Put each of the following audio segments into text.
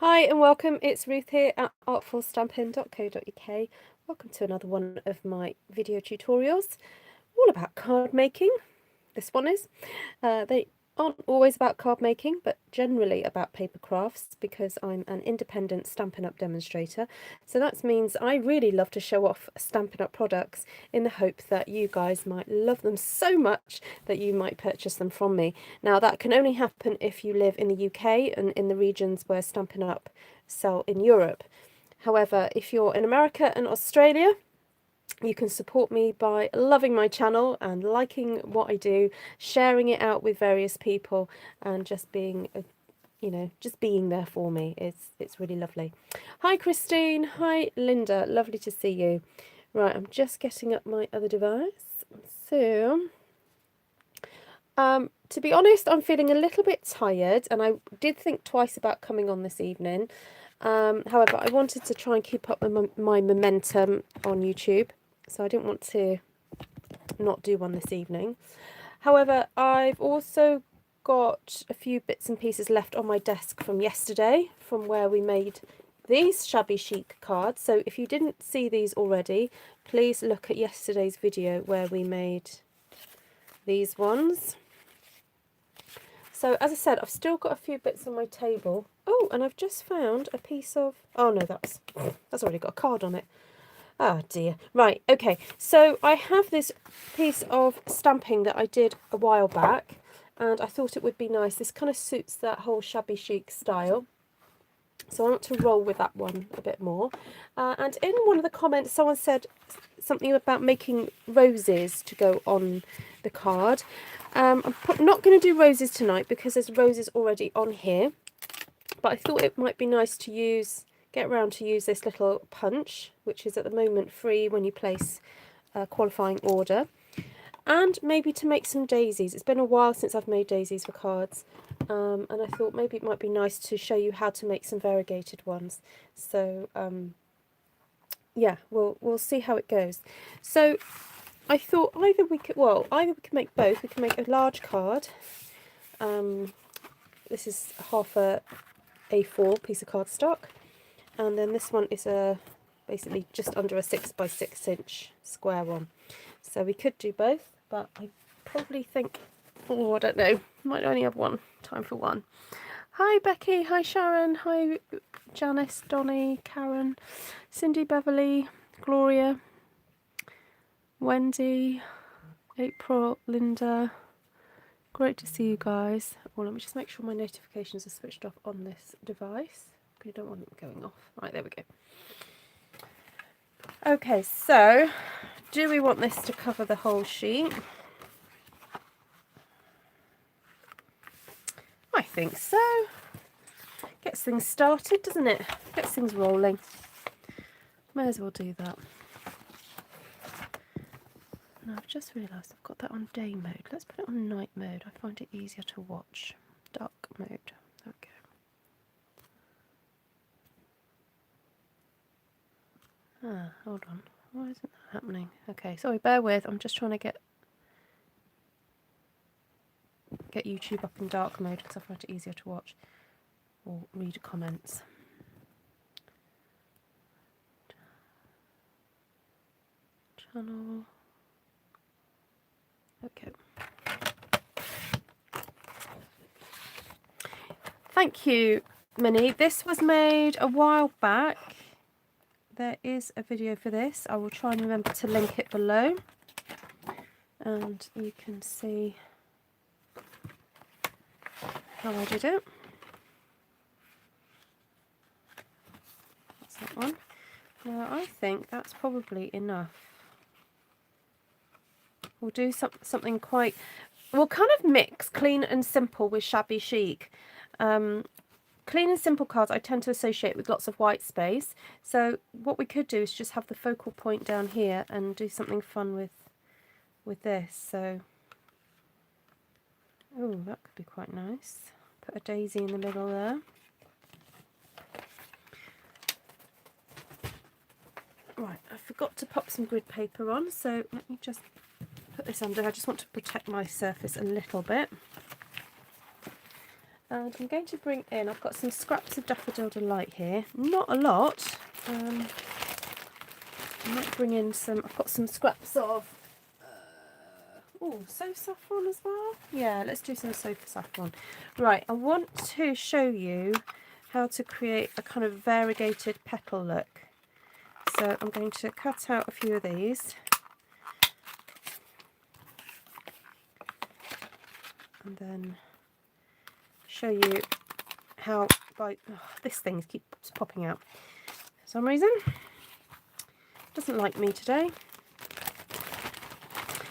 Hi and welcome, it's Ruth here at artfulstampin.co.uk. Welcome to another one of my video tutorials, all about card making. This one is. They aren't always about card making, but generally about paper crafts because I'm an independent Stampin' Up! Demonstrator. So that means I really love to show off Stampin' Up! Products in the hope that you guys might love them so much that you might purchase them from me. Now that can only happen if you live in the UK and in the regions where Stampin' Up! Sell in Europe. However, if you're in America and Australia, you can support me by loving my channel and liking what I do, sharing it out with various people, and just being, just being there for me. It's really lovely. Hi Christine, hi Linda, lovely to see you. Right, I'm just getting up my other device. So, to be honest, I'm feeling a little bit tired, and I did think twice about coming on this evening. However, I wanted to try and keep up my momentum on YouTube, so I didn't want to not do one this evening. However, I've also got a few bits and pieces left on my desk from yesterday, from where we made these shabby chic cards. So if you didn't see these already, please look at yesterday's video where we made these ones. So as I said, I've still got a few bits on my table. Oh, and I've just found a piece of, oh no, that's already got a card on it. Oh dear. Right, okay. So I have this piece of stamping that I did a while back, and I thought it would be nice. This kind of suits that whole shabby chic style. So I want to roll with that one a bit more. And in one of the comments, someone said something about making roses to go on the card. I'm not going to do roses tonight because there's roses already on here. But I thought it might be nice to get around to use this little punch, which is at the moment free when you place a qualifying order. And maybe to make some daisies. It's been a while since I've made daisies for cards. And I thought maybe it might be nice to show you how to make some variegated ones. So, yeah, we'll see how it goes. So, I thought either we could make both. We can make a large card. This is half a A4 piece of cardstock, and then this one is basically just under a 6x6 square one. So we could do both, but I probably think, oh, I don't know, might only have time for one. Hi Becky, hi Sharon, hi Janice, Donnie, Karen, Cindy, Beverly, Gloria, Wendy, April, Linda. Great to see you guys. Well, let me just make sure my notifications are switched off on this device. You don't want them going off. Right, there we go. Okay, so do we want this to cover the whole sheet? I think so. Gets things started, doesn't it? Gets things rolling. May as well do that. Now I've just realised I've got that on day mode. Let's put it on night mode. I find it easier to watch. Dark mode. There we go. Ah, hold on. Why isn't that happening? Okay, sorry, bear with. I'm just trying to get YouTube up in dark mode because I find it easier to watch or read comments. Channel. Okay. Thank you, Minnie. This was made a while back. There is a video for this. I will try and remember to link it below. And you can see how I did it. That's that one. Now I think that's probably enough. We'll do something quite... We'll kind of mix clean and simple with shabby chic. Clean and simple cards I tend to associate with lots of white space. So what we could do is just have the focal point down here and do something fun with this. So, oh, that could be quite nice. Put a daisy in the middle there. Right, I forgot to pop some grid paper on, so let me just put this under. I just want to protect my surface a little bit. And I'm going to bring in, I've got some scraps of Daffodil Delight here. Not a lot. I might bring in some, I've got some scraps of, oh, Soap Saffron as well. Yeah, let's do some Soap Saffron. Right, I want to show you how to create a kind of variegated petal look. So I'm going to cut out a few of these. And then show you how this thing keeps popping out for some reason. Doesn't like me today.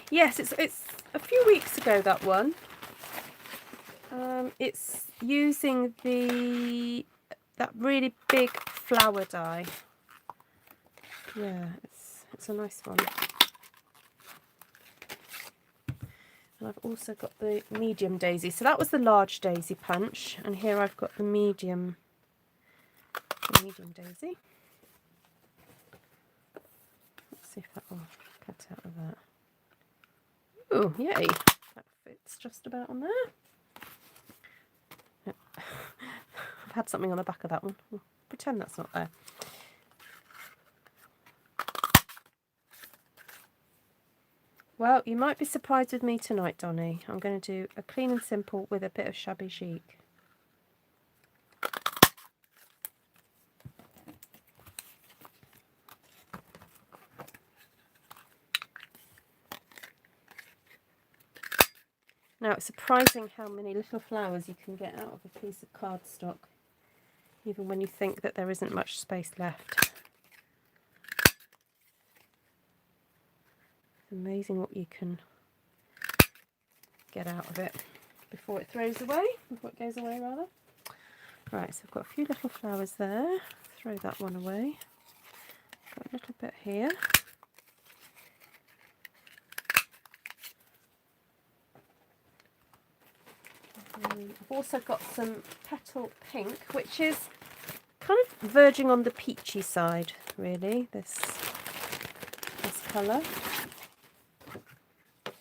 Yes, it's a few weeks ago, that one. It's using that really big flower die. Yeah, it's a nice one. And I've also got the medium daisy. So that was the large daisy punch, and here I've got the medium daisy. Let's see if that will cut out of that. Oh, yay! That fits just about on there. Yep. I've had something on the back of that one. We'll pretend that's not there. Well, you might be surprised with me tonight, Donnie. I'm going to do a clean and simple with a bit of shabby chic. Now, it's surprising how many little flowers you can get out of a piece of cardstock, even when you think that there isn't much space left. It's amazing what you can get out of it before it goes away, rather. Right, so I've got a few little flowers there. Throw that one away. Got a little bit here. I've also got some petal pink, which is kind of verging on the peachy side, really, this colour.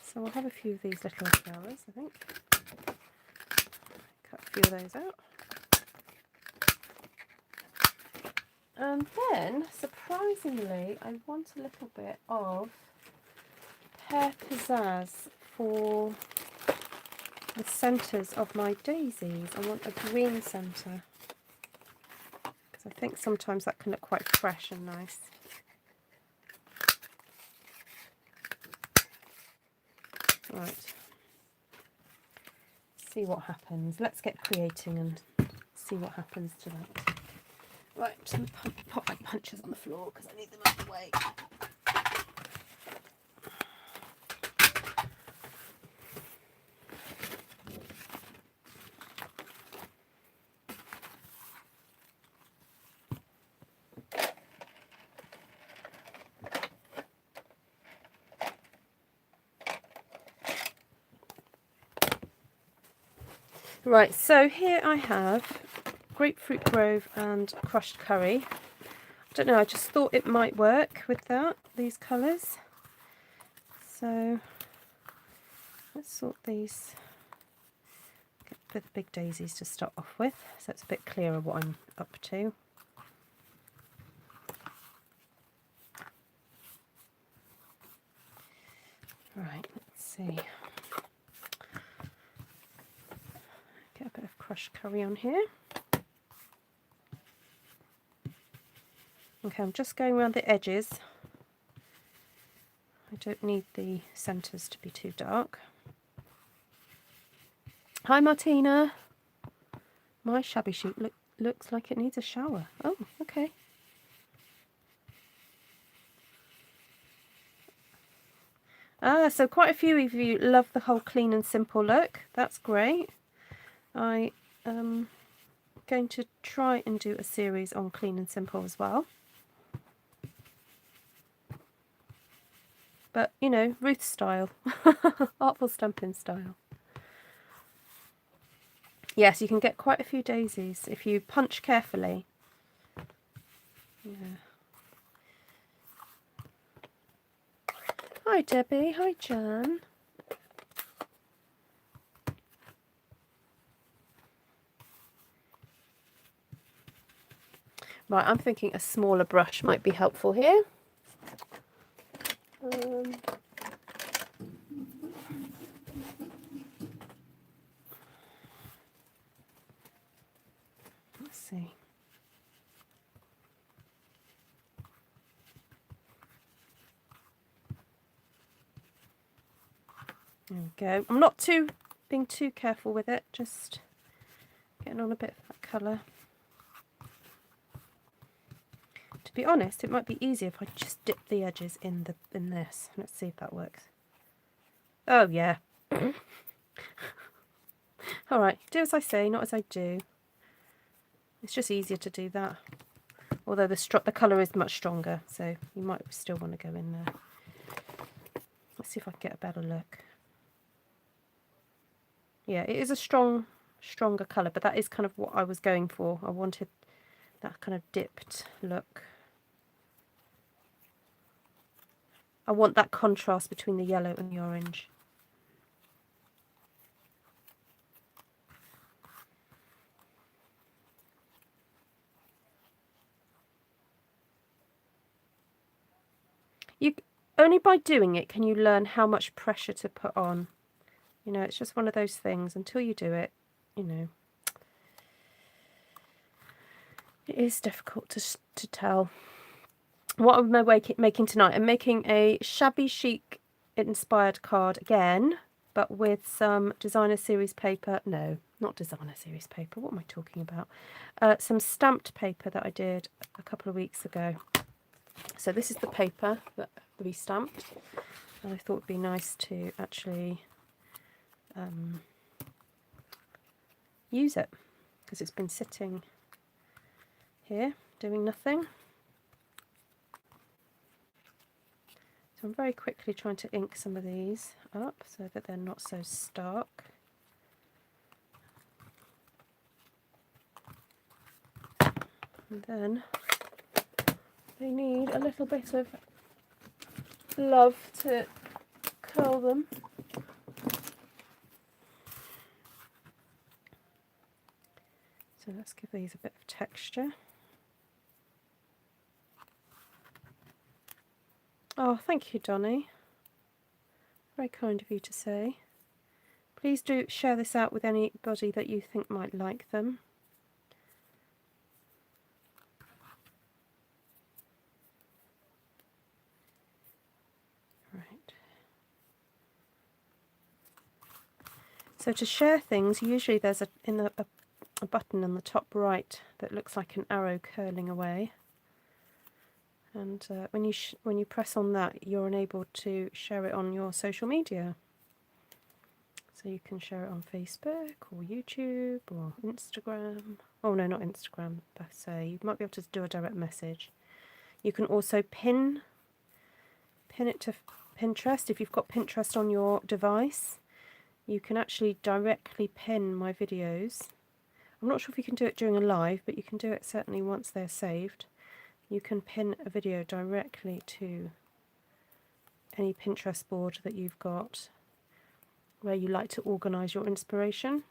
So we'll have a few of these little flowers, I think. Cut a few of those out. And then, surprisingly, I want a little bit of Pear Pizzazz for the centres of my daisies. I want a green centre, because I think sometimes that can look quite fresh and nice. Right, see what happens. Let's get creating and see what happens to that. Right, I'm just going to pop my punches on the floor because I need them out of the way. Right, so here I have Grapefruit Grove and Crushed Curry. I don't know, I just thought it might work with these colours. So let's sort these, get the big daisies to start off with, so it's a bit clearer what I'm up to. Right, let's see. Get a bit of crushed curry on here. Okay, I'm just going around the edges. I don't need the centres to be too dark. Hi Martina. My shabby chic looks like it needs a shower. Oh, okay. So quite a few of you love the whole clean and simple look. That's great. I am going to try and do a series on clean and simple as well. But, you know, Ruth style. Artful stampin style. Yes, you can get quite a few daisies if you punch carefully. Yeah. Hi Debbie, hi Jan. Right, I'm thinking a smaller brush might be helpful here. Let's see. There we go. I'm not being too careful with it, just getting on a bit of that colour. To be honest, it might be easier if I just dip the edges in this. Let's see if that works. Oh yeah. All right, do as I say, not as I do. It's just easier to do that. Although the colour is much stronger, so you might still want to go in there. Let's see if I can get a better look. Yeah, it is a stronger colour, but that is kind of what I was going for. I wanted that kind of dipped look. I want that contrast between the yellow and the orange. Only by doing it can you learn how much pressure to put on. You know, it's just one of those things. Until you do it, you know, it is difficult to tell. What am I making tonight? I'm making a shabby chic inspired card again, but with some designer series paper. No, not designer series paper. What am I talking about? Some stamped paper that I did a couple of weeks ago. So this is the paper that we stamped, and I thought it'd be nice to actually use it because it's been sitting here doing nothing. So I'm very quickly trying to ink some of these up so that they're not so stark. And then they need a little bit of love to curl them. So let's give these a bit of texture. Oh, thank you, Donnie. Very kind of you to say. Please do share this out with anybody that you think might like them. Right. So to share things, usually there's a button on the top right that looks like an arrow curling away. And when you press on that, you're enabled to share it on your social media. So you can share it on Facebook or YouTube or Instagram. Oh no, not Instagram per se. You might be able to do a direct message. You can also pin it to Pinterest. If you've got Pinterest on your device, you can actually directly pin my videos. I'm not sure if you can do it during a live, but you can do it certainly once they're saved. You can pin a video directly to any Pinterest board that you've got where you like to organise your inspiration.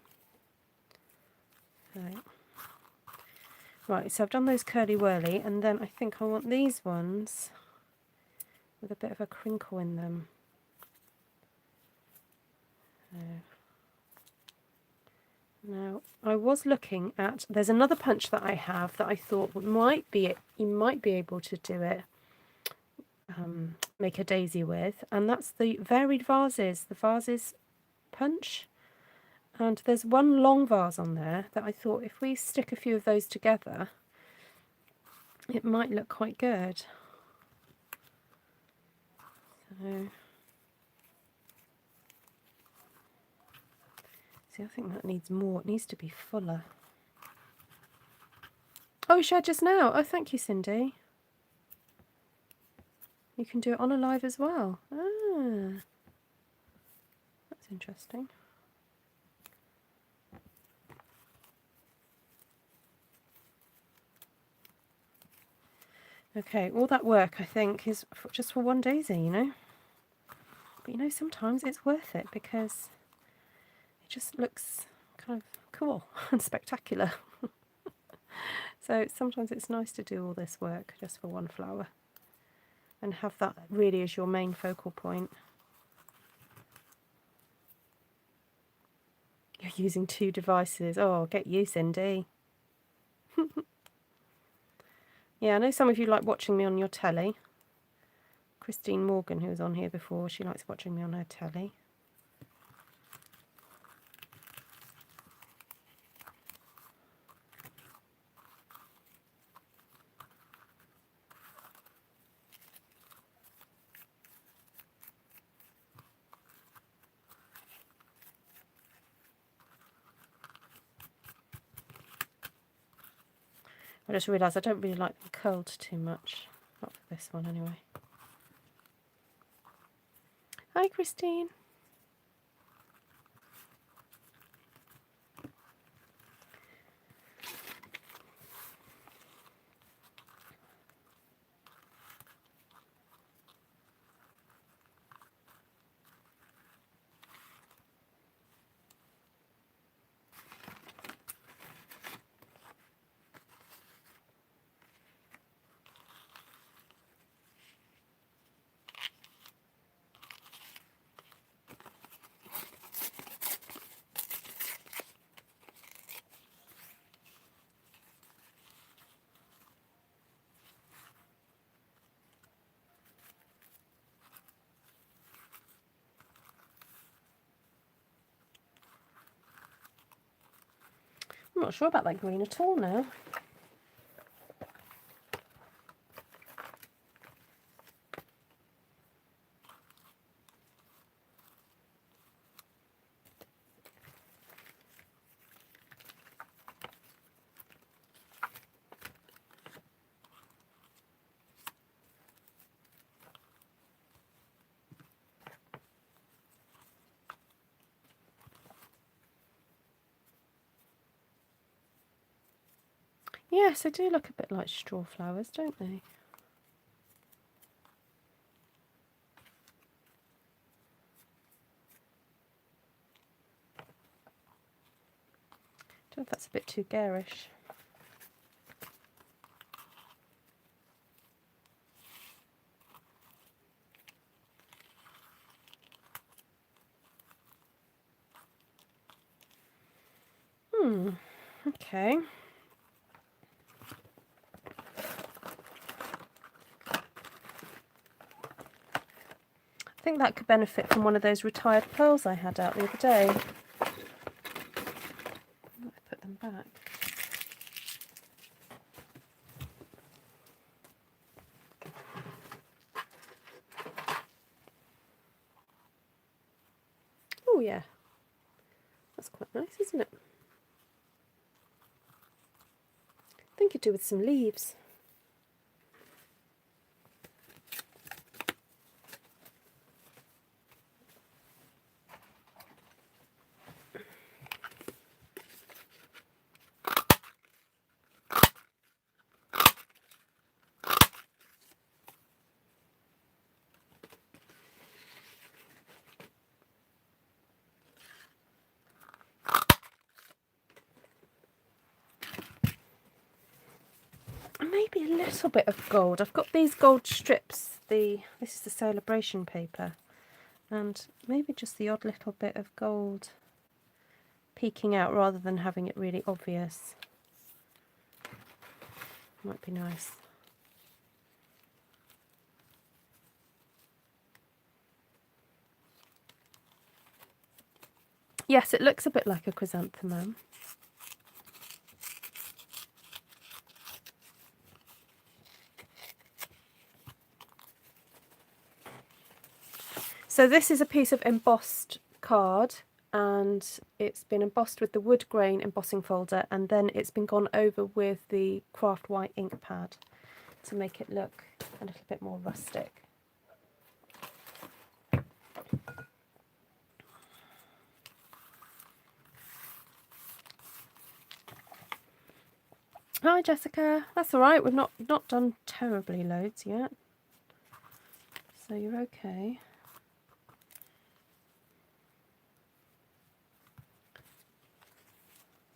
Right, so I've done those curly whirly, and then I think I want these ones with a bit of a crinkle in them. Now, I was looking at, there's another punch that I have that I thought you might be able to do it, make a daisy with, and that's the varied vases, the vases punch. And there's one long vase on there that I thought if we stick a few of those together, it might look quite good. So, see, I think that needs more. It needs to be fuller. Oh, shared just now. Oh, thank you, Cindy. You can do it on a live as well. Ah, that's interesting. Okay, all that work I think is just for one daisy, you know. But you know, sometimes it's worth it because it just looks kind of cool and spectacular. So sometimes it's nice to do all this work just for one flower and have that really as your main focal point. You're using 2 devices. Oh, get you, Cindy. Yeah, I know some of you like watching me on your telly. Christine Morgan, who was on here before, she likes watching me on her telly. I just realised I don't really like them curled too much. Not for this one, anyway. Hi, Christine. I'm not sure about that green at all now. Yes, they do look a bit like straw flowers, don't they? I don't know if that's a bit too garish. Okay. I think that could benefit from one of those retired pearls I had out the other day. I put them back. Oh yeah, that's quite nice, isn't it? I think it'd do with some leaves. Maybe a little bit of gold. I've got these gold strips. This is the celebration paper, and maybe just the odd little bit of gold peeking out rather than having it really obvious. Might be nice. Yes, it looks a bit like a chrysanthemum. So this is a piece of embossed card, and it's been embossed with the wood grain embossing folder, and then it's been gone over with the craft white ink pad to make it look a little bit more rustic. Hi Jessica, that's all right. We've not done terribly loads yet, so you're okay.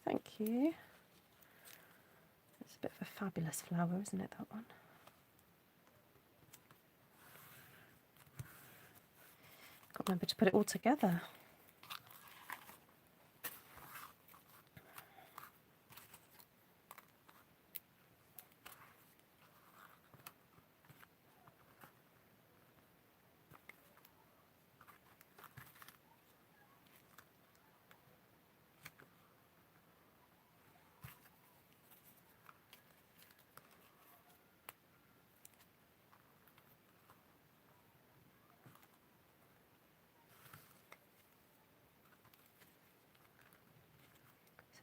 Thank you. It's a bit of a Fabulous flower, isn't it, that one? Got to remember to put it all together.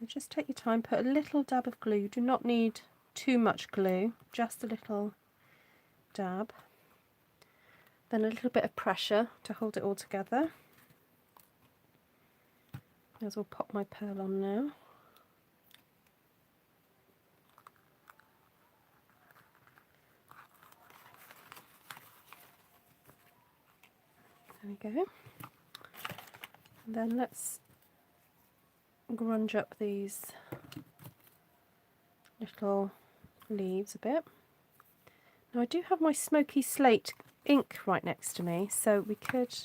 So just take your time, put a little dab of glue. Do not need too much glue, just a little dab. Then a little bit of pressure to hold it all together. May as well pop my pearl on now. There we go. And then let's grunge up these little leaves a bit. Now I do have my smoky slate ink right next to me, so we could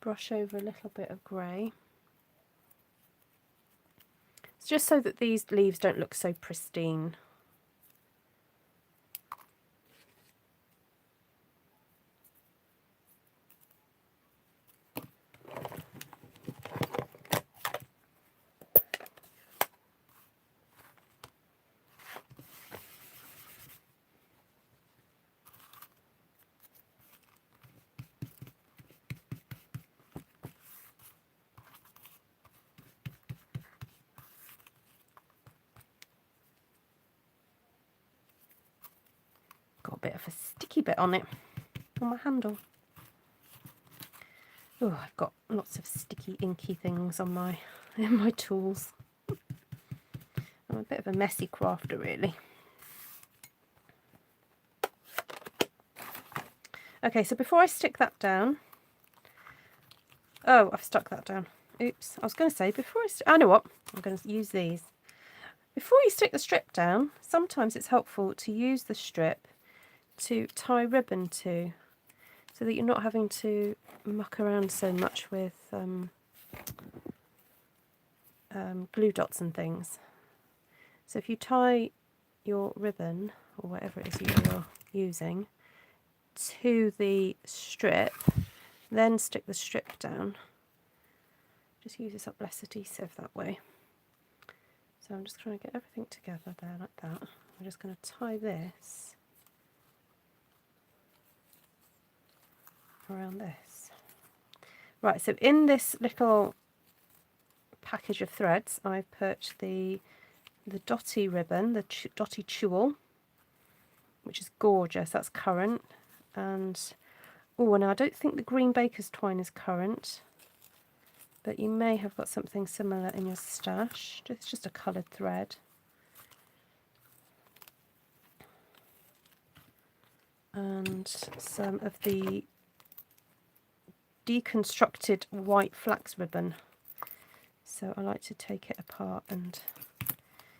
brush over a little bit of grey. It's just so that these leaves don't look so pristine. Got a bit of a sticky bit on it, on my handle. Oh, I've got lots of sticky, inky things on my in my tools. I'm a bit of a messy crafter, really. Okay, so before I stick that down, oh, I've stuck that down. Oops, I was going to say before I know what, I'm going to use these. Before you stick the strip down, sometimes it's helpful to use the strip to tie ribbon to, so that you're not having to muck around so much with glue dots and things. So if you tie your ribbon, or whatever it is you're using, to the strip, then stick the strip down. Just use this up less adhesive that way. So I'm just trying to get everything together there like that. I'm just going to tie this around this. Right, so in this little package of threads I've put the dotty ribbon, the dotty tulle, which is gorgeous, that's currant. And oh, and I don't think the green baker's twine is currant, but you may have got something similar in your stash. It's just a coloured thread. And some of the deconstructed white flax ribbon. So I like to take it apart and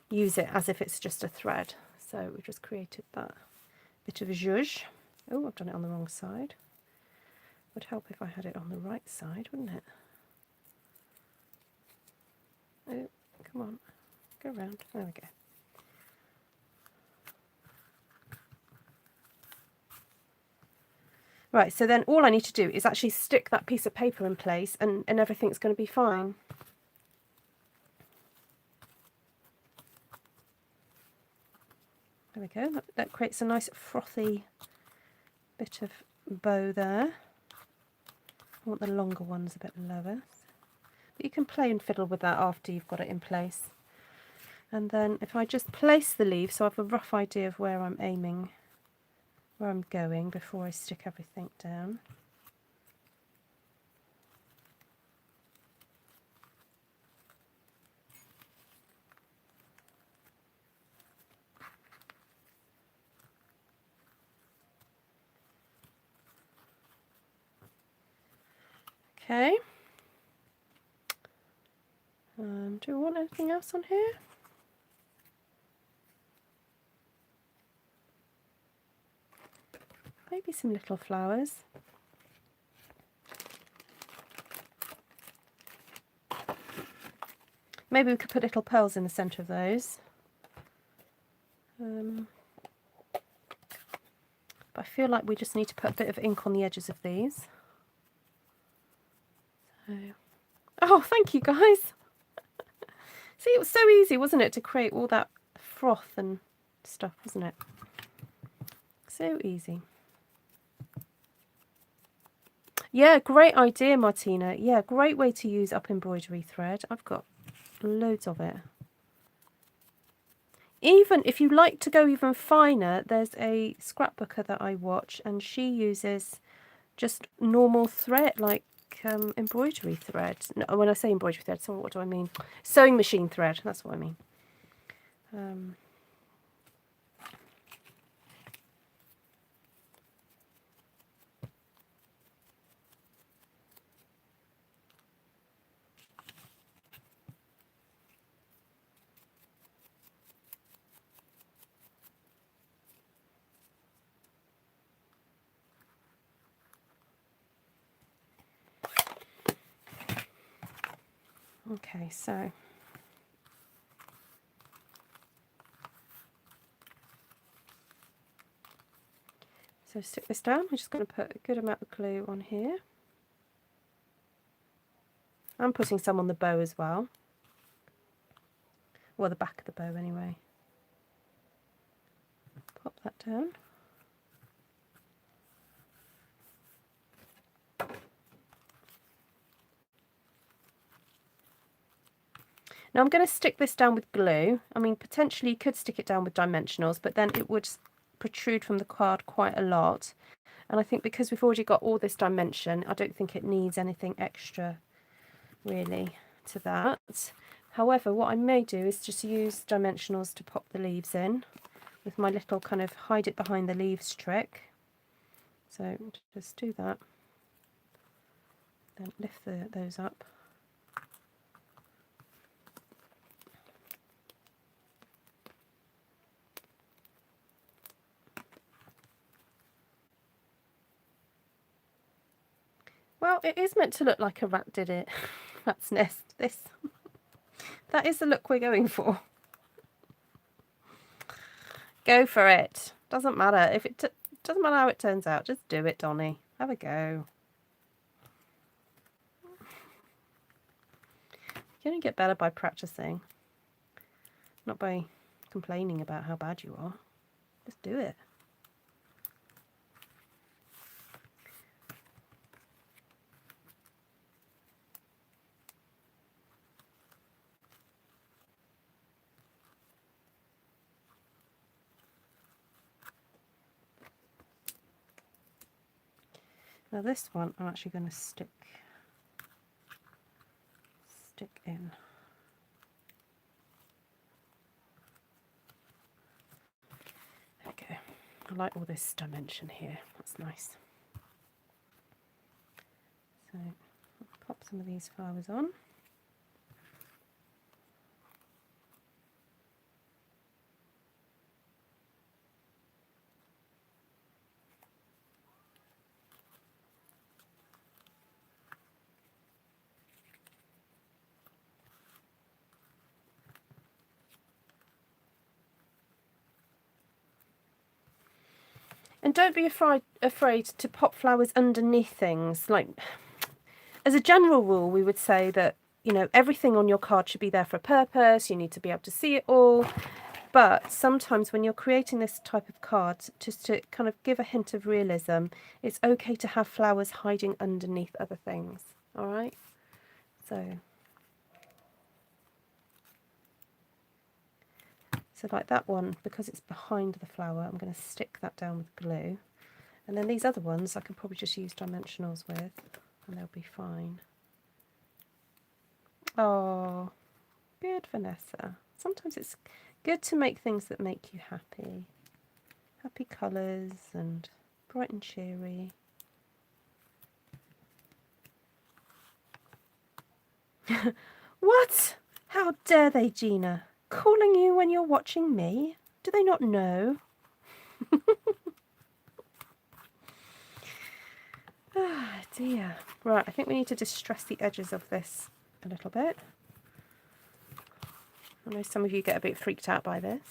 use it as if it's just a thread. So we just created that bit of a zhuzh. Oh, I've done it on the wrong side. Would help if I had it on the right side, wouldn't it? Oh, come on, go round. There we go. Right, so then all I need to do is actually stick that piece of paper in place, and everything's going to be fine. There we go, that creates a nice frothy bit of bow there. I want the longer ones a bit lower. But you can play and fiddle with that after you've got it in place. And then if I just place the leaf so I have a rough idea of where I'm aiming, where I'm going before I stick everything down. Okay. Do we want anything else on here? Maybe some little flowers. Maybe we could put little pearls in the centre of those. But I feel like we just need to put a bit of ink on the edges of these. So, oh, thank you guys. See, it was so easy, wasn't it, to create all that froth and stuff, wasn't it? So easy. Yeah, great idea, Martina. Yeah, great way to use up embroidery thread. I've got loads of it. Even if you like to go even finer, there's a scrapbooker that I watch, and she uses just normal thread, like embroidery thread. No, when I say embroidery thread, so what do I mean? Sewing machine thread, that's what I mean. Okay, so stick this down. I'm just going to put a good amount of glue on here. I'm putting some on the bow as well. Well, the back of the bow anyway. Pop that down. Now I'm going to stick this down with glue. I mean, potentially you could stick it down with dimensionals, but then it would protrude from the card quite a lot. And I think because we've already got all this dimension, I don't think it needs anything extra really to that. However, what I may do is just use dimensionals to pop the leaves in with my little kind of hide it behind the leaves trick. So just do that. Then lift those up. Well, it is meant to look like a rat did it. Rat's nest. This. That is the look we're going for. Go for it. Doesn't matter if it doesn't matter how it turns out. Just do it, Donnie. Have a go. You only get better by practicing, not by complaining about how bad you are. Just do it. Now this one I'm actually going to stick in. There we go. I like all this dimension here. That's nice. So pop some of these flowers on. And don't be afraid to pop flowers underneath things. Like, as a general rule, we would say that, you know, everything on your card should be there for a purpose. You need to be able to see it all. But sometimes when you're creating this type of card, just to kind of give a hint of realism, it's okay to have flowers hiding underneath other things. All right? So like that one, because it's behind the flower, I'm going to stick that down with glue. And then these other ones I can probably just use dimensionals with, and they'll be fine. Oh, good, Vanessa. Sometimes it's good to make things that make you happy. Happy colours and bright and cheery. What? How dare they, Gina? Calling you when you're watching me? Do they not know? Ah, dear. Right, I think we need to distress the edges of this a little bit. I know some of you get a bit freaked out by this.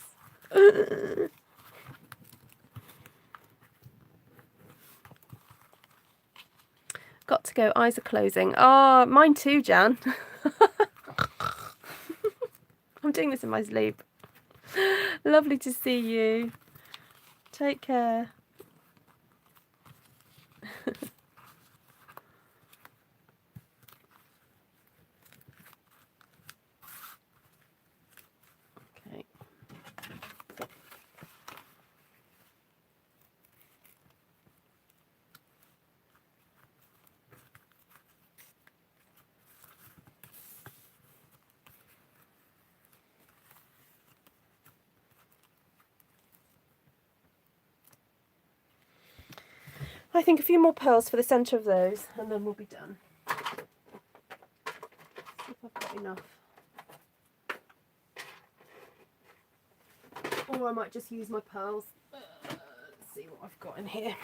Got to go, eyes are closing. Ah, oh, mine too, Jan. I'm doing this in my sleep. Lovely to see you. Take care. Okay. I think a few more pearls for the centre of those and then we'll be done. See if I've got enough. Or I might just use my pearls. Let's see what I've got in here.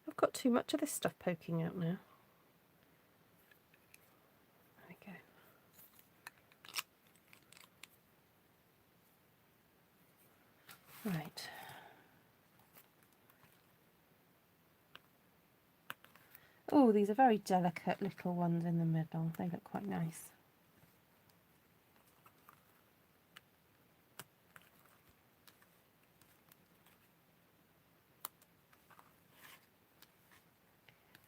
I've got too much of this stuff poking out now. There we go. Right. Oh, these are very delicate little ones in the middle. They look quite nice.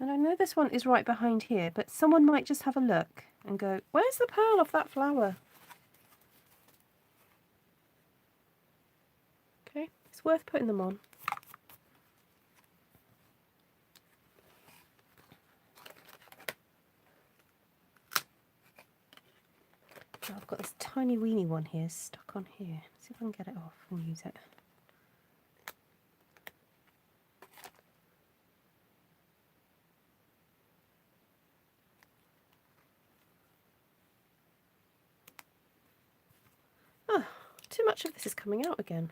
And I know this one is right behind here, but someone might just have a look and go, where's the pearl off that flower? Okay, it's worth putting them on. Oh, I've got this tiny weeny one here stuck on here. Let's see if I can get it off and use it. Oh, too much of this is coming out again.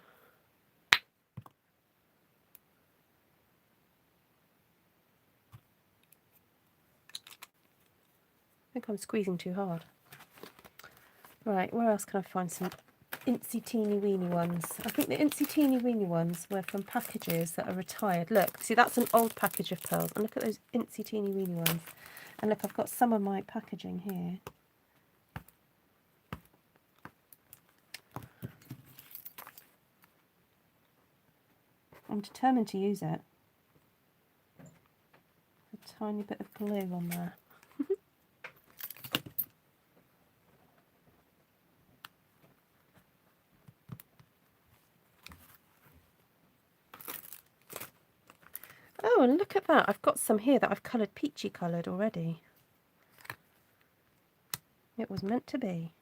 I think I'm squeezing too hard. Right, where else can I find some incy teeny weeny ones? I think the incy teeny weeny ones were from packages that are retired. Look, see, that's an old package of pearls. And look at those incy teeny weeny ones. And look, I've got some of my packaging here. I'm determined to use it. A tiny bit of glue on there. Oh, and look at that. I've got some here that I've coloured peachy coloured already. It was meant to be.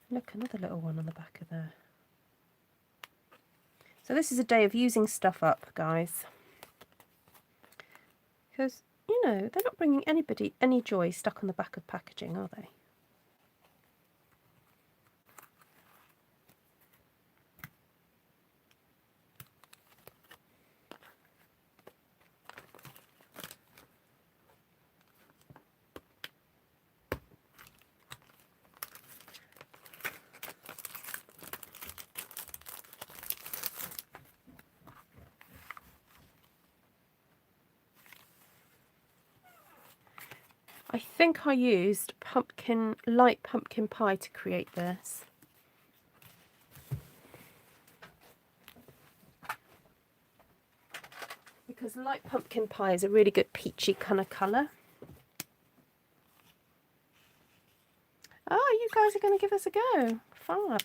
Look, another little one on the back of there. So this is a day of using stuff up, guys. Because, you know, they're not bringing anybody any joy stuck on the back of packaging, are they? I think I used light pumpkin pie to create this. Because light pumpkin pie is a really good peachy kind of colour. Oh, you guys are going to give us a go. Fab.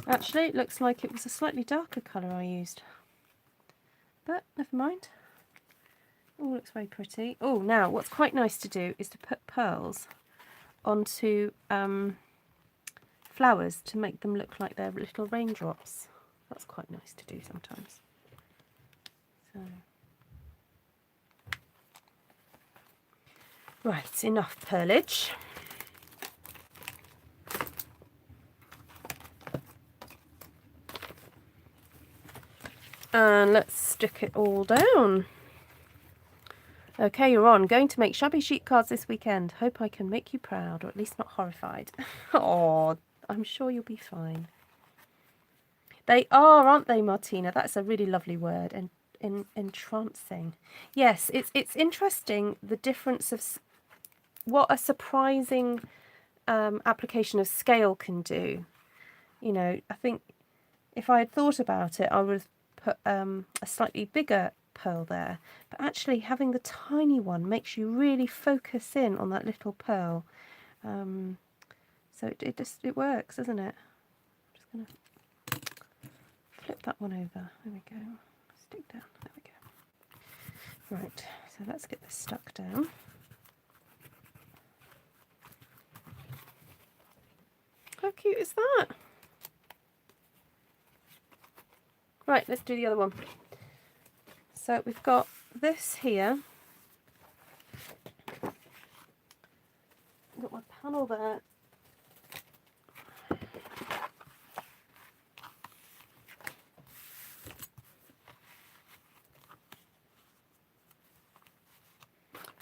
Actually, it looks like it was a slightly darker colour I used. But never mind. Oh, looks very pretty. Oh, now what's quite nice to do is to put pearls onto flowers to make them look like they're little raindrops. That's quite nice to do sometimes. So, right, enough pearlage. And let's stick it all down. Okay, you're on. Going to make shabby chic cards this weekend. Hope I can make you proud, or at least not horrified. Oh, I'm sure you'll be fine. They are, aren't they, Martina? That's a really lovely word. And entrancing. Yes, it's interesting the difference of what a surprising application of scale can do. You know, I think if I had thought about it, I would have put a slightly bigger pearl there, but actually having the tiny one makes you really focus in on that little pearl. So it works, doesn't it? I'm just going to flip that one over. There we go. Stick down. There we go. Right, so let's get this stuck down. How cute is that? Right, let's do the other one. So we've got this here. I've got my panel there.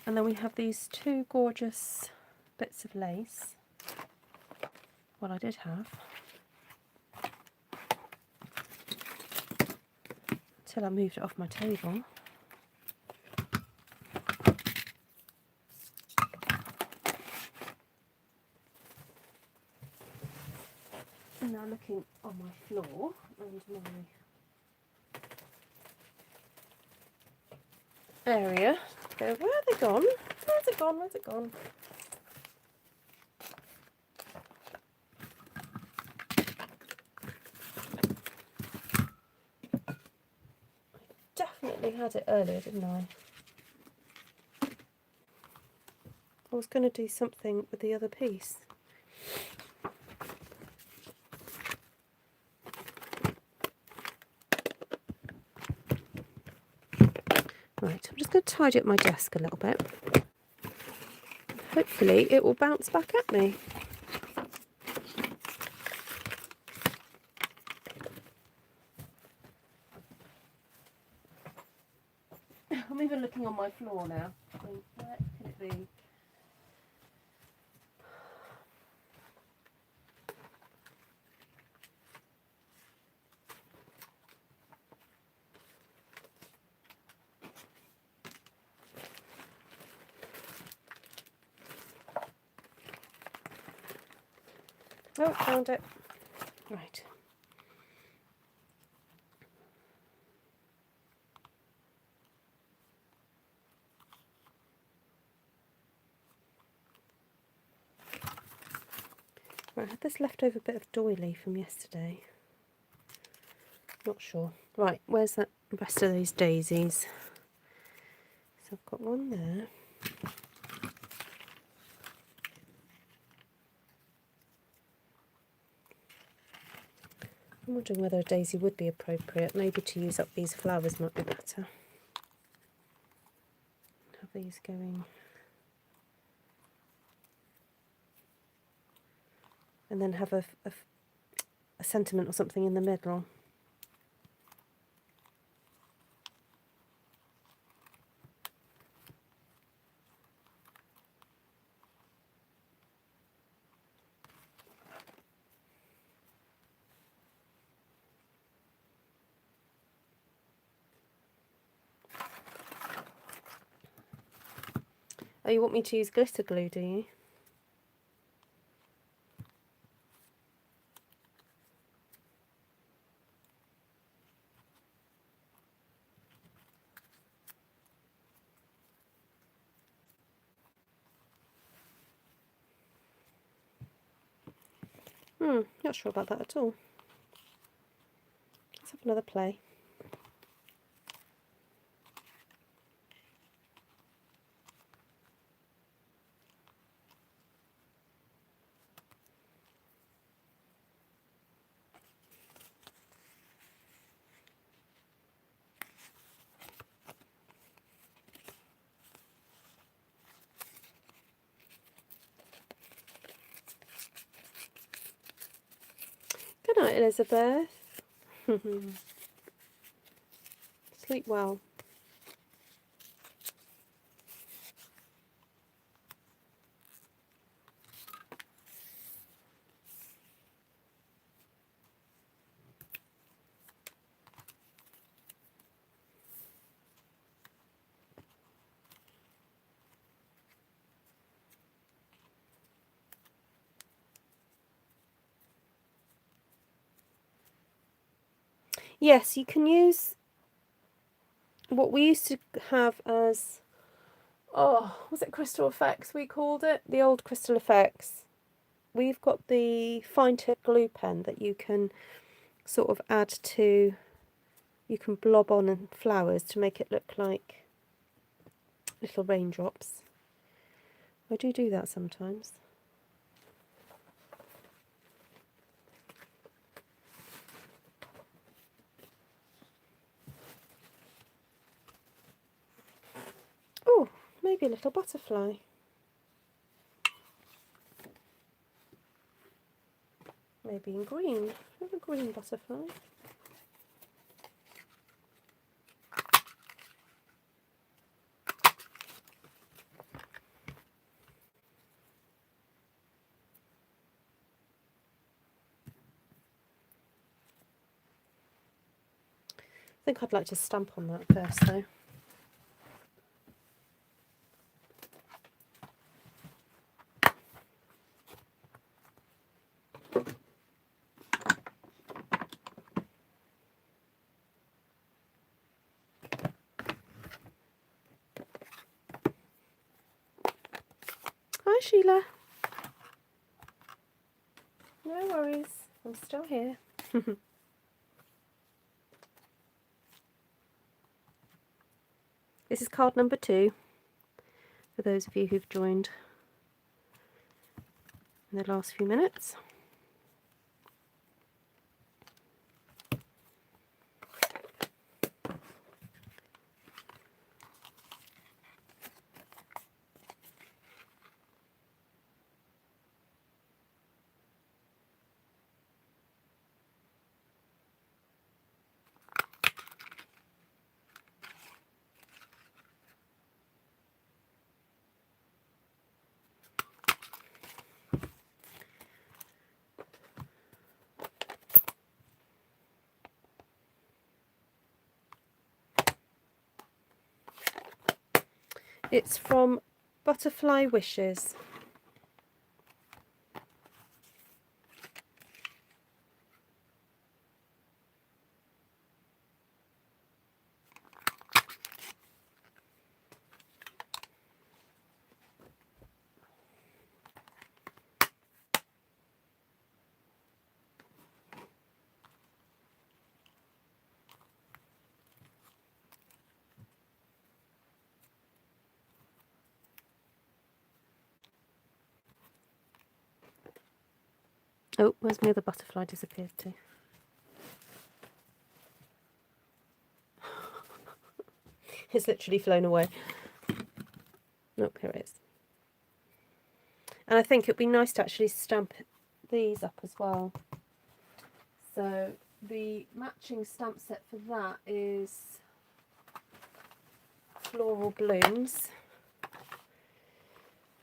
And then we have these two gorgeous bits of lace. Well, I did have. Until I moved it off my table. And now looking on my floor and my area. Go, where are they gone? Where's it gone? Where's it gone? Definitely had it earlier, didn't I? I was going to do something with the other piece. Right, I'm just going to tidy up my desk a little bit. Hopefully it will bounce back at me. I'm even looking on my floor now. I mean, where can it be? Oh, found it. Right. Right, I had this leftover bit of doily from yesterday. Not sure. Right, where's that rest of those daisies? So I've got one there. I'm wondering whether a daisy would be appropriate. Maybe to use up these flowers might be better. Have these going. And then have a sentiment or something in the middle. Oh, you want me to use glitter glue, do you? Not sure about that at all. Another play. Good night, Elizabeth. Sleep well. Yes, you can use what we used to have as, oh, was it Crystal Effects we called it? The old Crystal Effects. We've got the fine tip glue pen that you can sort of add to, you can blob on flowers to make it look like little raindrops. I do that sometimes. Oh, maybe a little butterfly. Maybe in green. A green butterfly. I think I'd like to stamp on that first though. Hi Sheila. No worries, I'm still here. This is card number 2, for those of you who've joined in the last few minutes. It's from Butterfly Wishes. Oh, where's my other butterfly disappeared to? It's literally flown away. Nope, here it is. And I think it'd be nice to actually stamp these up as well. So the matching stamp set for that is Floral Blooms.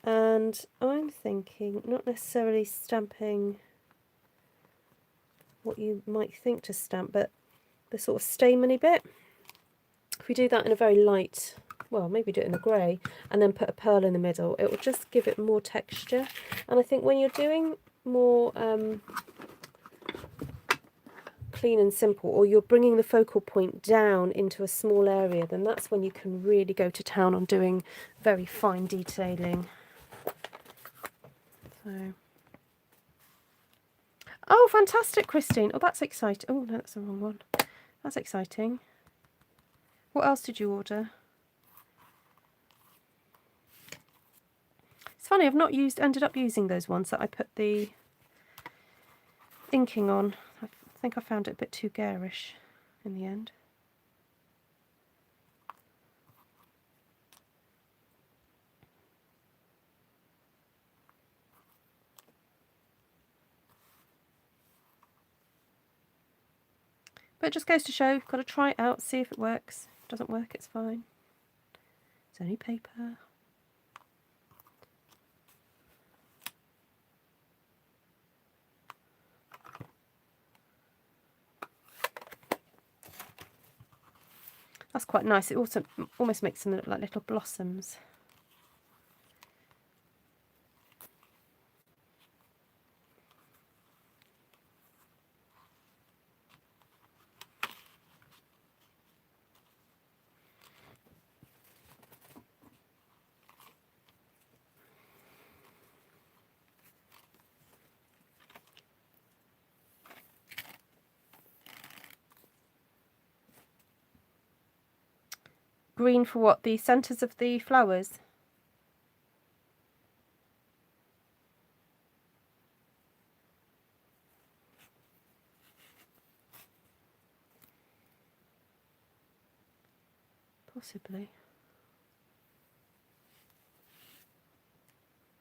And I'm thinking not necessarily stamping what you might think to stamp, but the sort of stameny bit. If we do that in a very light, well, maybe do it in a grey, and then put a pearl in the middle, it will just give it more texture. And I think when you're doing more clean and simple, or you're bringing the focal point down into a small area, then that's when you can really go to town on doing very fine detailing. So, oh, fantastic, Christine. Oh, that's exciting. Oh, no, that's the wrong one. That's exciting. What else did you order? It's funny, I've not ended up using those ones that I put the inking on. I think I found it a bit too garish in the end. But it just goes to show, you've got to try it out, see if it works. If it doesn't work, it's fine. It's only paper. That's quite nice. It also almost makes them look like little blossoms. Green for what? The centres of the flowers? Possibly.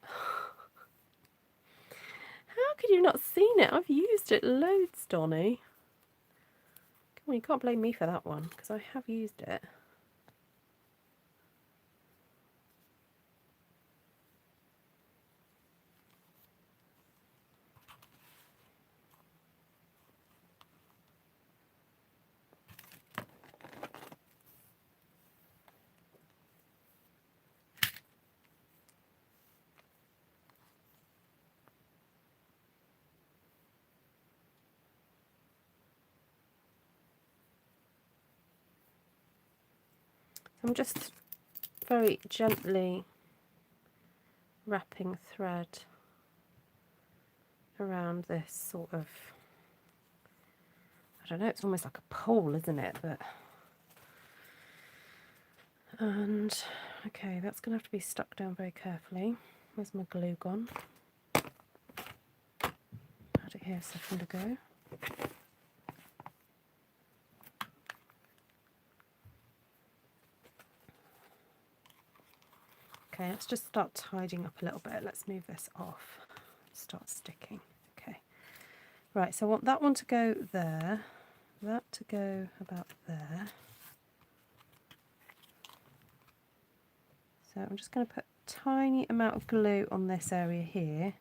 How could you not seen it? I've used it loads, Donny. Come on, you can't blame me for that one, because I have used it. I'm just very gently wrapping thread around this sort of, I don't know, it's almost like a pole, isn't it? And okay, that's going to have to be stuck down very carefully. Where's my glue gone? Had it here a second ago. Okay, let's just start tidying up a little bit. Let's move this off. Start sticking. Okay. Right, so I want that one to go there. That to go about there. So I'm just going to put a tiny amount of glue on this area here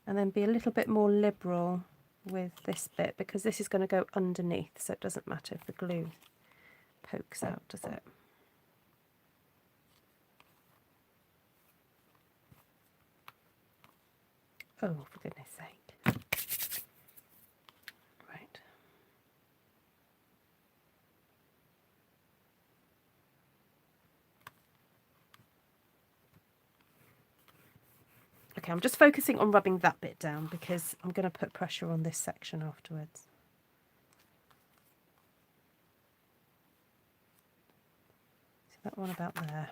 and then be a little bit more liberal with this bit because this is going to go underneath, so it doesn't matter if the glue pokes out, does it? Oh, for goodness sake. Right. Okay, I'm just focusing on rubbing that bit down because I'm going to put pressure on this section afterwards. So that one about there.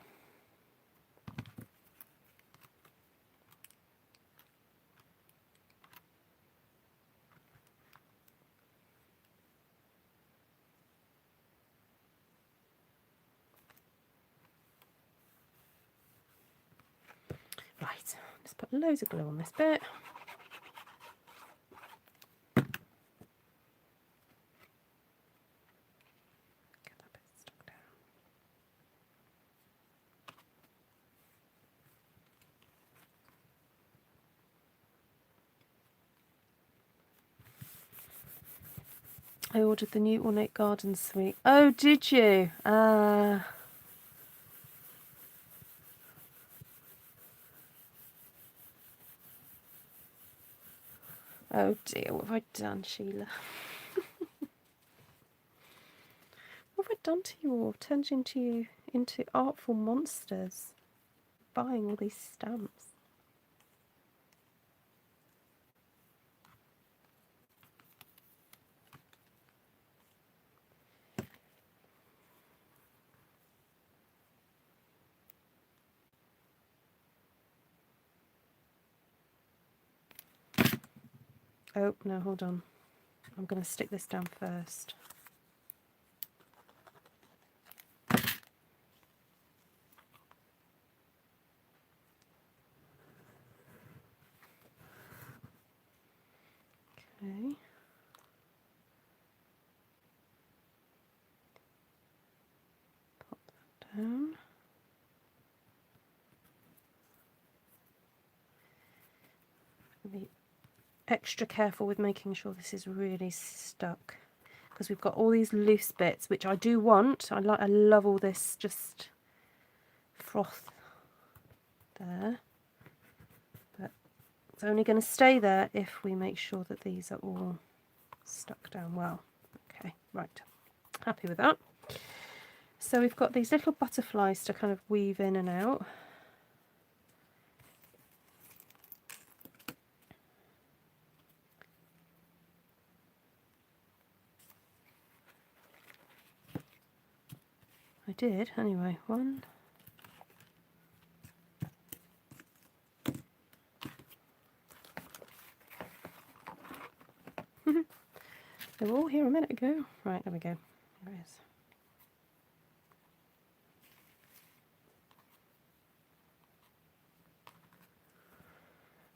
Right, just put loads of glue on this bit. Get that bit stuck down. I ordered the new Ornate Garden suite. Oh, did you? Oh dear, what have I done, Sheila? What have I done to you all? Turned you into artful monsters, buying all these stamps. Oh, no, hold on. I'm going to stick this down first. Okay. Pop that down. Be extra careful with making sure this is really stuck, because we've got all these loose bits, which I do want. I love all this just froth there, but it's only going to stay there if we make sure that these are all stuck down well. Okay, right, happy with that. So we've got these little butterflies to kind of weave in and out. I did anyway. One. They were all here a minute ago. Right, there we go. There it is.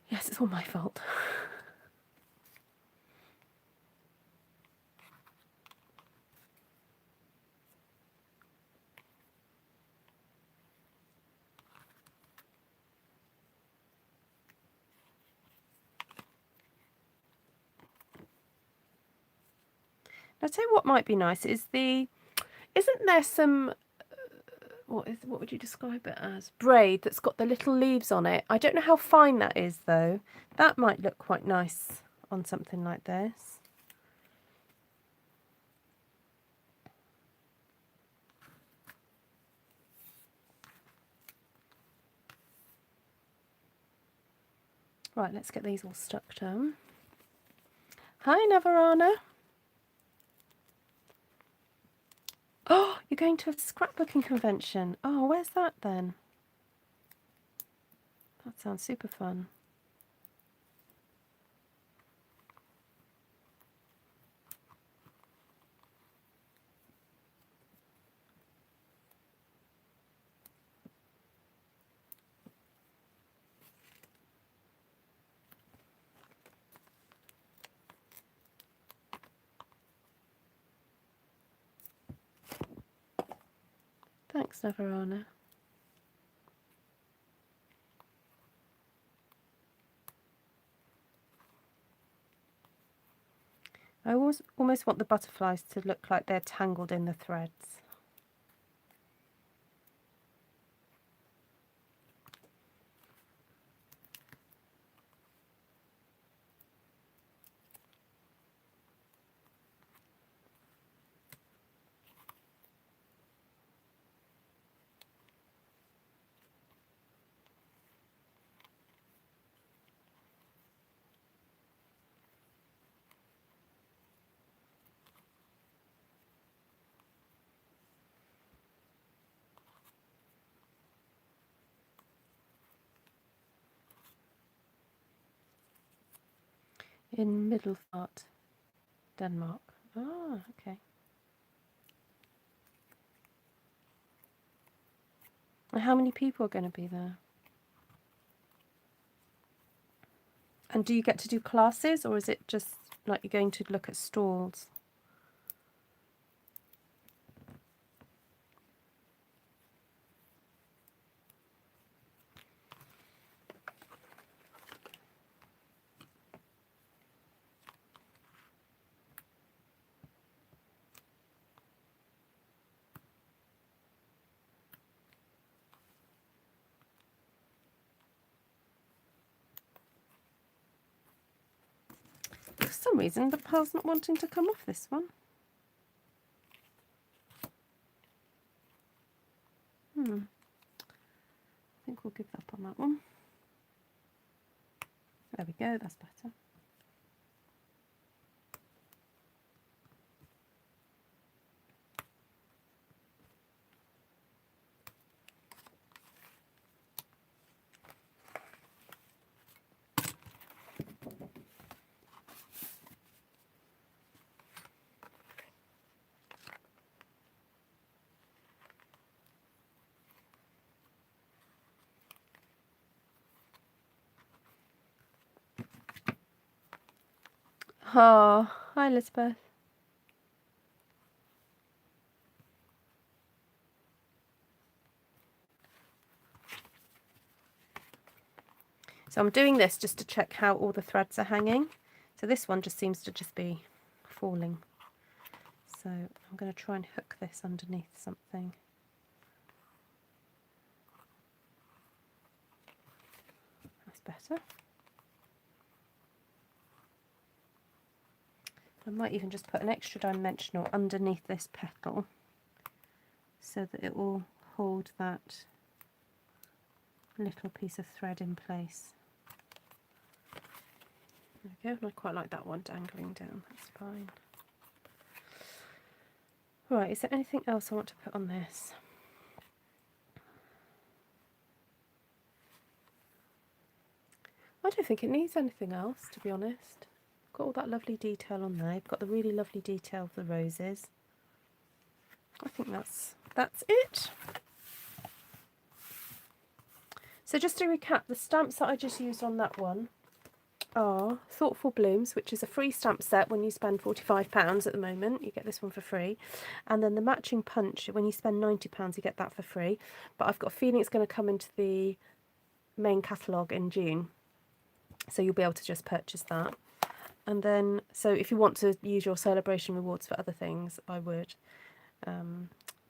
Yes, it's all my fault. Now, tell you what might be nice is isn't there some, what would you describe it as? Braid that's got the little leaves on it. I don't know how fine that is though. That might look quite nice on something like this. Right, let's get these all stuck down. Hi, Navarana. Oh, you're going to a scrapbooking convention. Oh, where's that then? That sounds super fun. Thanks, Navarana. I almost want the butterflies to look like they're tangled in the threads. In Middelfart, Denmark. Ah, okay. And how many people are going to be there? And do you get to do classes, or is it just like you're going to look at stalls? For some reason, the pearl's not wanting to come off this one. I think we'll give up on that one. There we go, that's better. Oh, hi Elizabeth. So I'm doing this just to check how all the threads are hanging. So this one just seems to just be falling. So I'm going to try and hook this underneath something. That's better. I might even just put an extra dimensional underneath this petal so that it will hold that little piece of thread in place. There we go, and I quite like that one dangling down, that's fine. Right, is there anything else I want to put on this? I don't think it needs anything else, to be honest. Got all that lovely detail on there. You've got the really lovely detail of the roses. I think that's it. So just to recap, the stamps that I just used on that one are Thoughtful Blooms, which is a free stamp set when you spend £45 at the moment. You get this one for free. And then the matching punch, when you spend £90, you get that for free. But I've got a feeling it's going to come into the main catalogue in June. So you'll be able to just purchase that. And then, so if you want to use your celebration rewards for other things, I would.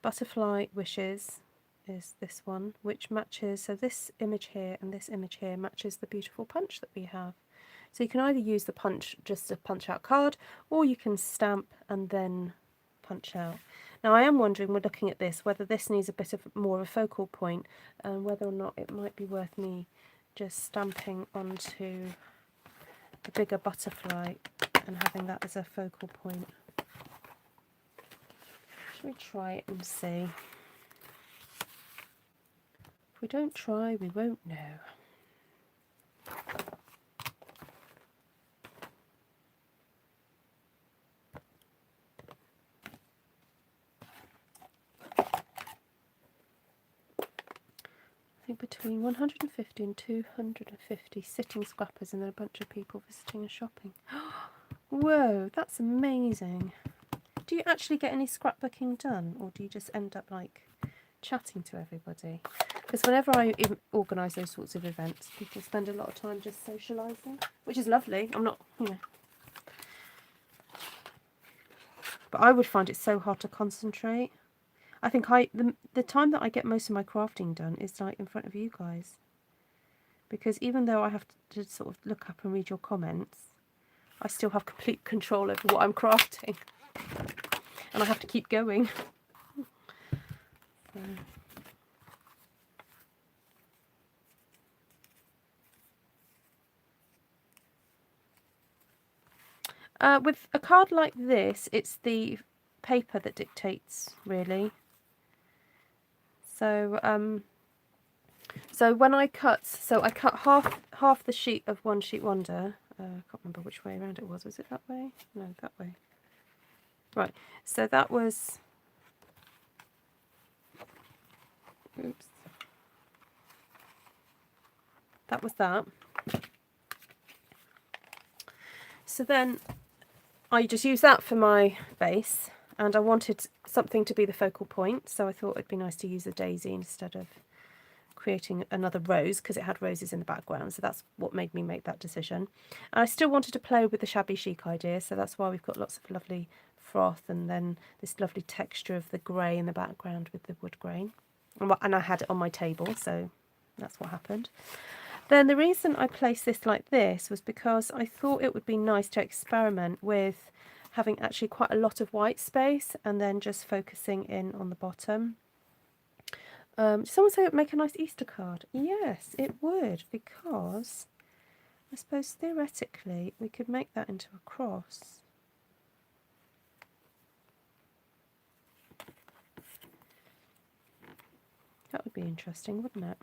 Butterfly Wishes is this one, which matches, so this image here and this image here matches the beautiful punch that we have. So you can either use the punch, just a punch out card, or you can stamp and then punch out. Now I am wondering, we're looking at this, whether this needs a bit of more of a focal point and whether or not it might be worth me just stamping onto the bigger butterfly and having that as a focal point. Should we try it and see? If we don't try, we won't know. I think between 150 and 250 sitting scrappers and then a bunch of people visiting and shopping. Whoa, that's amazing. Do you actually get any scrapbooking done, or do you just end up like chatting to everybody? Because whenever I organise those sorts of events, people spend a lot of time just socialising, which is lovely. I'm not, you know. But I would find it so hard to concentrate. I think the time that I get most of my crafting done is like in front of you guys. Because even though I have to sort of look up and read your comments, I still have complete control over what I'm crafting. And I have to keep going. With a card like this, it's the paper that dictates, really. So, so when I cut, I cut half the sheet of One Sheet Wonder. I can't remember which way around it was. Was it that way? No, that way. Right. So that was. Oops. That was that. So then I just used that for my base, and I wanted something to be the focal point, so I thought it'd be nice to use a daisy instead of creating another rose, because it had roses in the background, so that's what made me make that decision. And I still wanted to play with the shabby chic idea, so that's why we've got lots of lovely froth and then this lovely texture of the grey in the background with the wood grain. And I had it on my table, so that's what happened. Then the reason I placed this like this was because I thought it would be nice to experiment with having actually quite a lot of white space and then just focusing in on the bottom. Someone say it would make a nice Easter card. Yes, it would, because I suppose theoretically we could make that into a cross. That would be interesting, wouldn't it?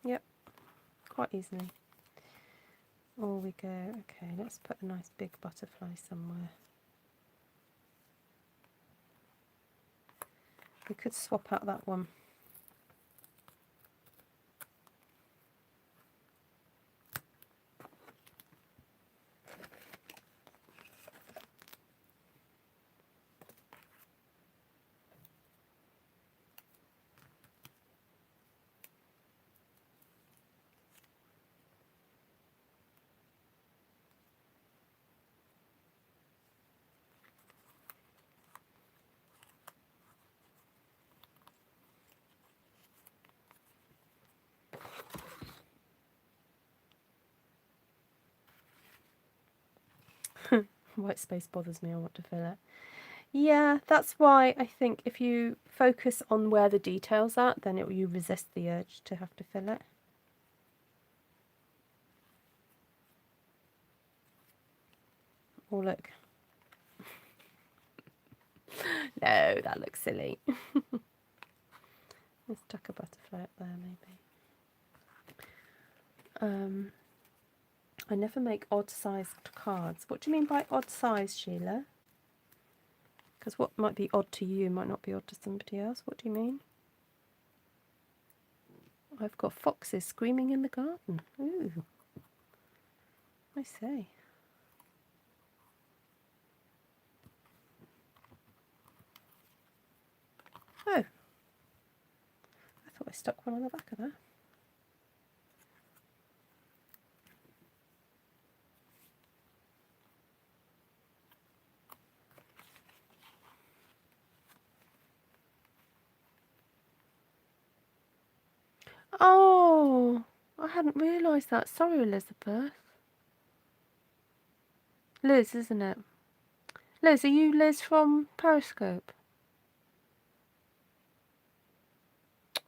Yep, quite easily. Or we go, okay, let's put a nice big butterfly somewhere. We could swap out that one White space bothers me, I want to fill it. Yeah, that's why I think if you focus on where the detail's at, then you resist the urge to have to fill it. Oh, look. No, that looks silly. Let's tuck a butterfly up there, maybe. I never make odd-sized cards. What do you mean by odd size, Sheila? Because what might be odd to you might not be odd to somebody else. What do you mean? I've got foxes screaming in the garden. Ooh. I say. Oh. I thought I stuck one on the back of that. Oh, I hadn't realised that. Sorry, Elizabeth. Liz, isn't it? Liz, are you Liz from Periscope?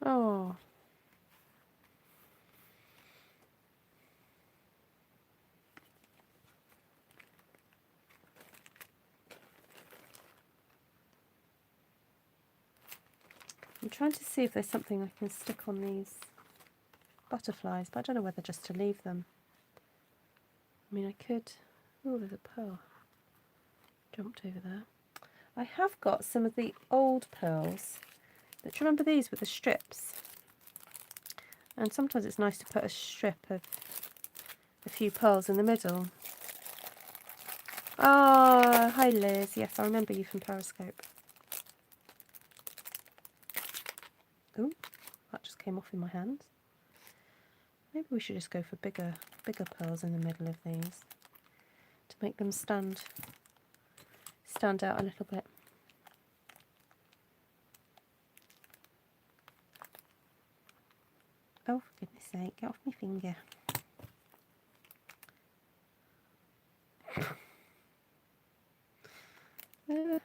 Oh. I'm trying to see if there's something I can stick on these butterflies, but I don't know whether just to leave them. I mean, I could... Oh, there's a pearl. Jumped over there. I have got some of the old pearls. Do you remember these with the strips? And sometimes it's nice to put a strip of a few pearls in the middle. Ah, hi Liz. Yes, I remember you from Periscope. Oh, that just came off in my hand. Maybe we should just go for bigger pearls in the middle of these to make them stand out a little bit. Oh, for goodness sake, get off my finger. There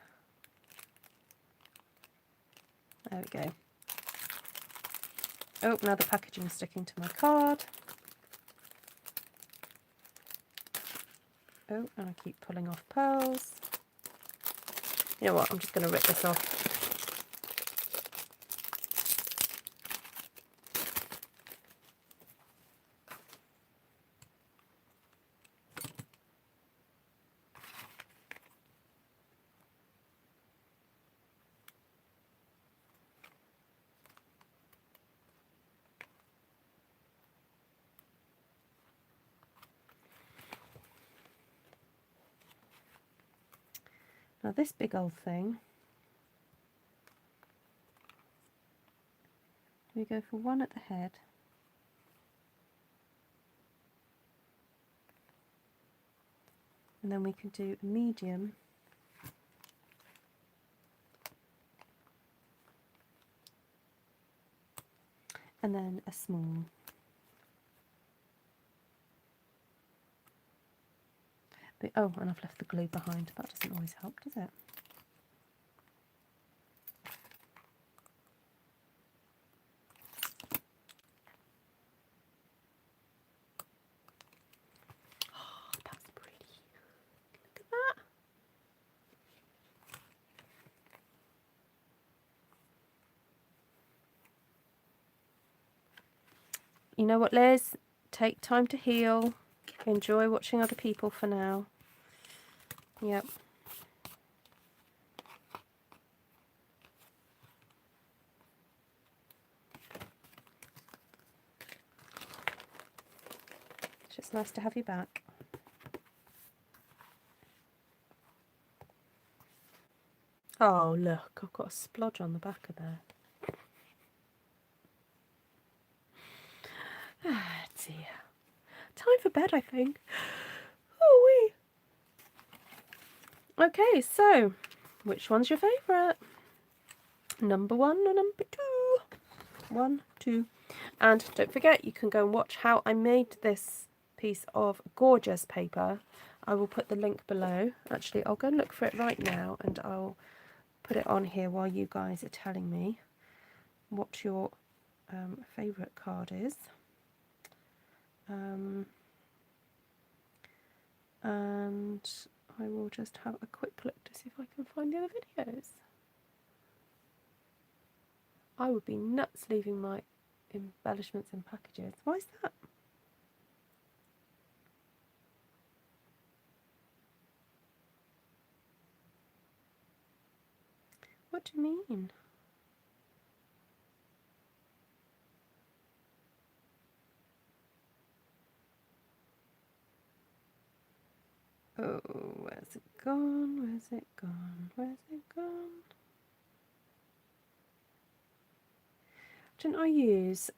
we go. Oh, now the packaging's sticking to my card. Oh, and I keep pulling off pearls. You know what, I'm just going to rip this off. Now this big old thing, we go for one at the head. And then we can do a medium. And then a small. But, oh, and I've left the glue behind. That doesn't always help, does it? Oh, that's pretty. Look at that. You know what, Liz? Take time to heal. Enjoy watching other people for now. Yep. It's just nice to have you back. Oh, look, I've got a splodge on the back of there. Ah, dear. Time for bed, I think. Oh, wee. Okay, so, which one's your favourite? Number 1 or number 2? 1, 2. And don't forget, you can go and watch how I made this piece of gorgeous paper. I will put the link below. Actually, I'll go and look for it right now, and I'll put it on here while you guys are telling me what your favourite card is. And I will just have a quick look to see if I can find the other videos. I would be nuts leaving my embellishments in packages. Why is that? What do you mean? Oh, where's it gone? Where's it gone? Where's it gone? Didn't I use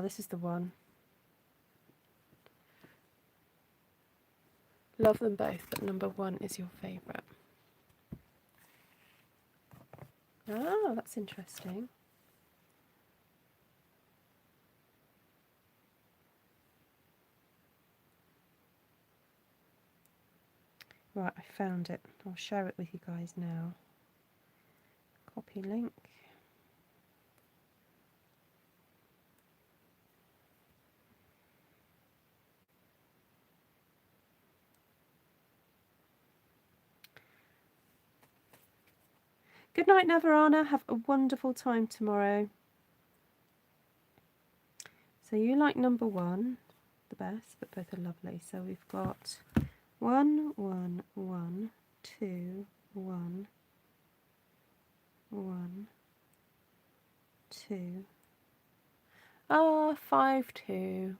this is the one. Love them both, but number one is your favourite. Ah, that's interesting. Right, I found it. I'll share it with you guys now. Copy link. Good night, Navarana. Have a wonderful time tomorrow. So you like number one the best, but both are lovely. So we've got 1, 1, 1, 2, 1, 1, 2. Ah, 5, 2.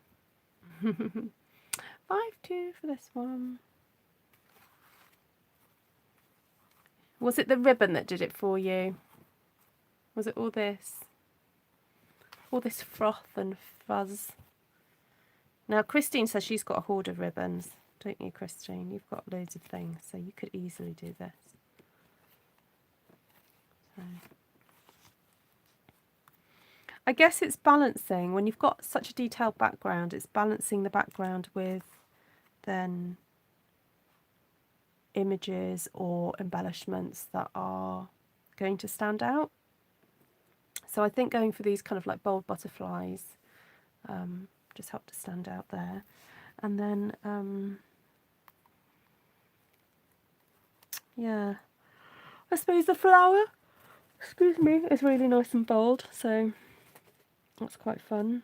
5, 2 for this one. Was it the ribbon that did it for you? Was it all this? All this froth and fuzz? Now, Christine says she's got a hoard of ribbons. Don't you, Christine? You've got loads of things, so you could easily do this. So, I guess it's balancing. When you've got such a detailed background, it's balancing the background with then images or embellishments that are going to stand out. So I think going for these kind of like bold butterflies just help to stand out there. And then yeah, I suppose the flower, excuse me, is really nice and bold, so that's quite fun.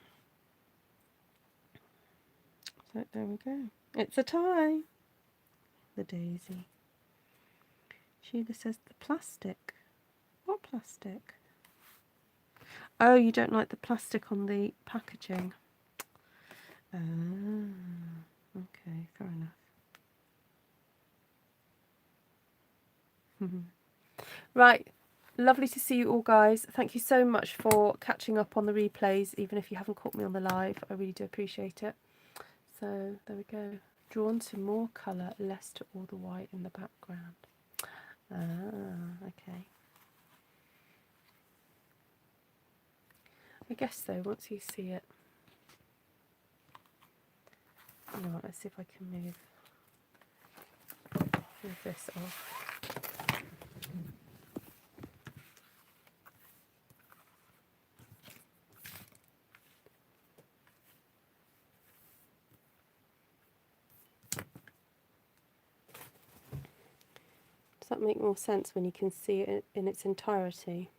So there we go. It's a tie. The daisy. Sheila says the plastic. What plastic? Oh, you don't like the plastic on the packaging. Okay, fair enough. Right, lovely to see you all, guys. Thank you so much for catching up on the replays, even if you haven't caught me on the live. I really do appreciate it. So there we go. Drawn to more colour, less to all the white in the background. Ah, okay. I guess so, once you see it. You know what, let's see if I can move this off. Does that make more sense when you can see it in its entirety?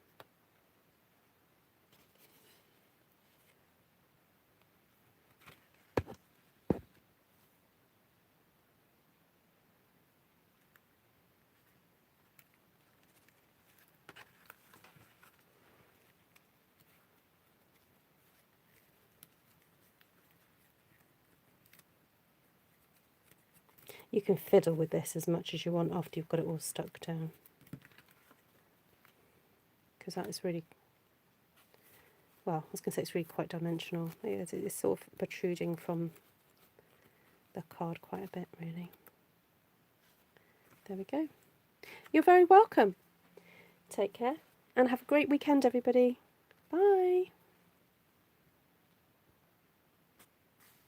You can fiddle with this as much as you want after you've got it all stuck down, because that is really, well, I was going to say it's really quite dimensional. It's sort of protruding from the card quite a bit, really. There we go. You're very welcome. Take care. and have a great weekend, everybody. Bye.